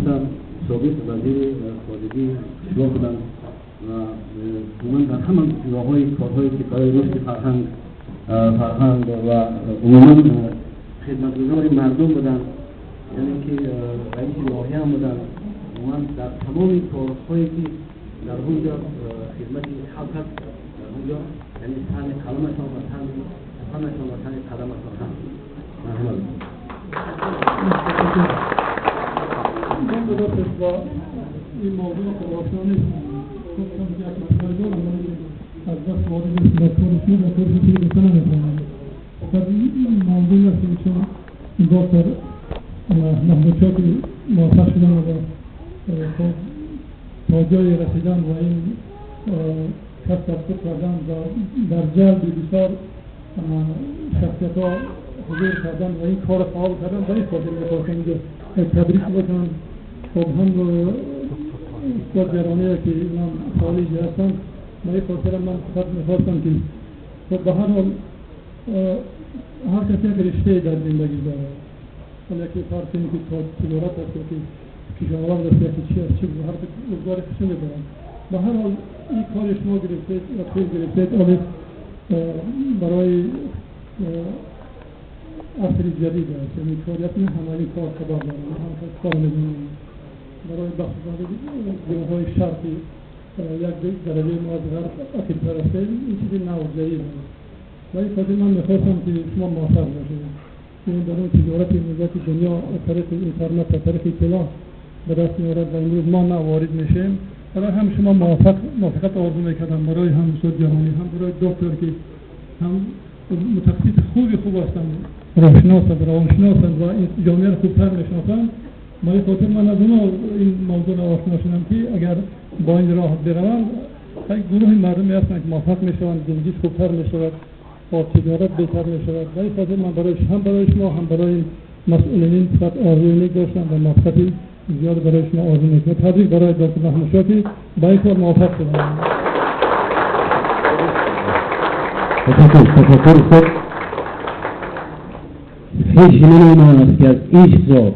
سال سابق وزیر خارجه کشور بودند و عموما در همان راه‌های کارهایی که برای رشد فرهنگ و عموما خدمتگزار مردم بودند، یعنی که رئیس ناحیه هم بودند. عموما در تمام کارهایی که در اونجا خدمت خلق هست در اونجا، یعنی تن کلامشان و تن سخنشان و تن قدمشان هست. مرحمت. من درست با این موضوع خلاصه نیستم. گفتم که یک مسئله دارم ولی از دست وارد دکتر شد و طور که بکنم نمی‌تونم. فقط این موضوع است که چون دکتر محمودچاکی موفق شدن و تا جای رسیدن و این کسب خود کردن و در جلب بسیار شخصیت‌ها حضور کردن و این کار فعال کردن و این خاطر می‌خواستم اینجا تبریک بکنم. خب هم استاد جرانی که من خارجی هستم و این خاطر من فقط می‌خواستم که خب به هر حال هر کسی یک رشته در زندگی داره، حالا که فرض کنید که تجارت هست که کشاورز است یا چی است، هر روزگار خشنه دارن. به هر حال این کار شما گرفتید و خیلی گرفتید الف برای عصر جدید است، یعنی کاریت نه همانی کار خبر دارن، هم کار نمیدونن برای بخش گروه‌های شرقی یک درجه ما از غرب اکید پرسته این چیزی نو جدید است. و این خاطر من میخواستم که شما موفق باشید. این در اون تجارت ملت دنیا از طریق اینترنت از طریق اطلاع به دست میارد و امروز ما وارد میشیم. برای هم شما موفقیت آرزو میکردم، برای هم استاد جهانی، هم برای دکتر که هم متخصص خوب هستند، روانشناس و این جامعه را خوبتر میشناسند. برای خاطر من از اونها این موضوع را آشنا شدم که اگر با این راه بروند یک گروه مردمی هستند که موفق میشوند، زندگیش خوبتر میشود، با تجارت بهتر میشود. و این خاطر من هم برای شما هم برای مسئولین فقط آرزوی نیک داشتم و موفقیت زیاد برای شما آرزو میکنم. تبریک برای دکتر محمودچاکی با این کار موفق شدند. تفکر خود هیچ نمی‌ماند که از این ذات